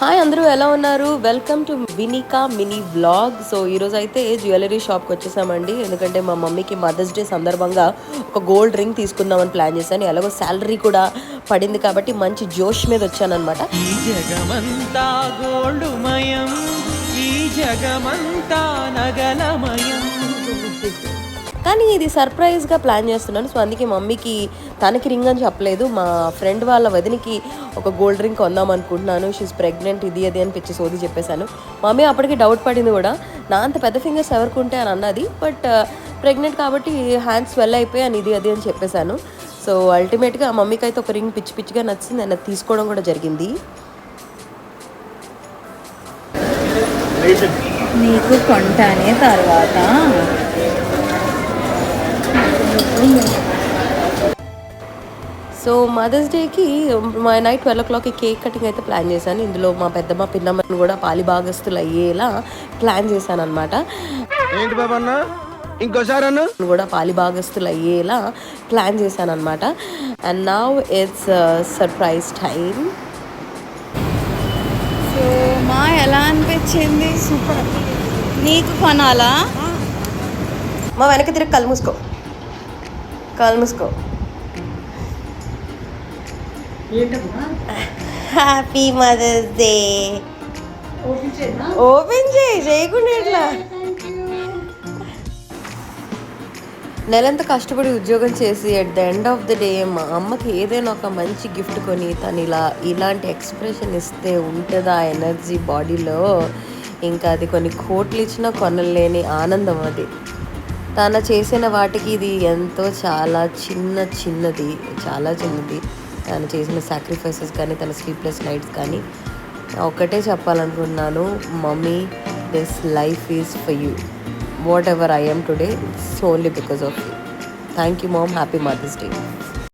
Hi అందరూ ఎలా ఉన్నారు? Welcome to Vinika mini vlog. So ఈరోజు అయితే జ్యువెలరీ షాప్కి వచ్చేసామండి. ఎందుకంటే మా మమ్మీకి మదర్స్ డే సందర్భంగా ఒక గోల్డ్ రింగ్ తీసుకుందామని ప్లాన్ చేశాను. ఎలాగో శాలరీ కూడా పడింది కాబట్టి మంచి జోష్ మీద వచ్చానమాట. ఈ జగమంతా గోల్డుమయం, ఈ జగమంతా నగలమయం. కానీ ఇది సర్ప్రైజ్గా ప్లాన్ చేస్తున్నాను. సో అందుకే మమ్మీకి తనకి రింగ్ అని చెప్పలేదు, మా ఫ్రెండ్ వాళ్ళ వదినికి ఒక గోల్డ్ రింగ్ కొందాం అనుకుంటున్నాను. షీస్ ప్రెగ్నెంట్, ఇది అది అని పిచ్చి సోది చెప్పేశాను. మమ్మీ అప్పటికి డౌట్ పడింది కూడా, నా అంత పెద్ద ఫింగర్స్ ఎవరికి ఉంటే అని అన్నది. బట్ ప్రెగ్నెంట్ కాబట్టి హ్యాండ్స్ స్వెల్ అయిపోయి అని ఇది అది అని చెప్పేశాను. సో అల్టిమేట్గా మమ్మీకి అయితే ఒక రింగ్ పిచ్చి పిచ్చిగా నచ్చింది, నేను తీసుకోవడం కూడా జరిగింది. నీకు కొంటానే తర్వాత సో మదర్స్ డేకి మా నైట్ 12 o'clockకి కేక్ కటింగ్ అయితే ప్లాన్ చేశాను. ఇందులో మా పెద్దమ్మ పిన్నమ్మని కూడా పాలి భాగస్తులు అయ్యేలా ప్లాన్ చేశాను అనమాట. ఏంటి బాబా అన్న ఇంకోసారి అన్న కూడా పాలి భాగస్తులు అయ్యేలా ప్లాన్ చేశాను అనమాట. And now it's surprise time. So మా ఎలా అనిపించింది? సూపర్. నీకు కొనాలా? మా వెనక తిరిగి కళ్ళు మూసుకో, కళ్ళు మూసుకో. Happy mother's day. ఓపెన్ చేయకుండా ఎట్లా? నెలంతా కష్టపడి ఉద్యోగం చేసి at the end of the day మా అమ్మకి ఏదైనా ఒక మంచి గిఫ్ట్ కొని తను ఇలాంటి ఎక్స్ప్రెషన్ ఇస్తే ఉంటుందా ఎనర్జీ బాడీలో, ఇంకా అది కొన్ని కోట్లు ఇచ్చినా కొనలేని ఆనందం అది. తను చేసిన వాటికి ఇది ఎంతో చాలా చిన్నది, చాలా చిన్నది. తను చేసిన సాక్రిఫైసెస్ కానీ, తన స్లీప్లెస్ నైట్స్ కానీ. ఒకటే చెప్పాలనుకున్నాను, mummy this life is for you. Whatever I am today, it's only because of you. Thank you mom, happy Mother's Day.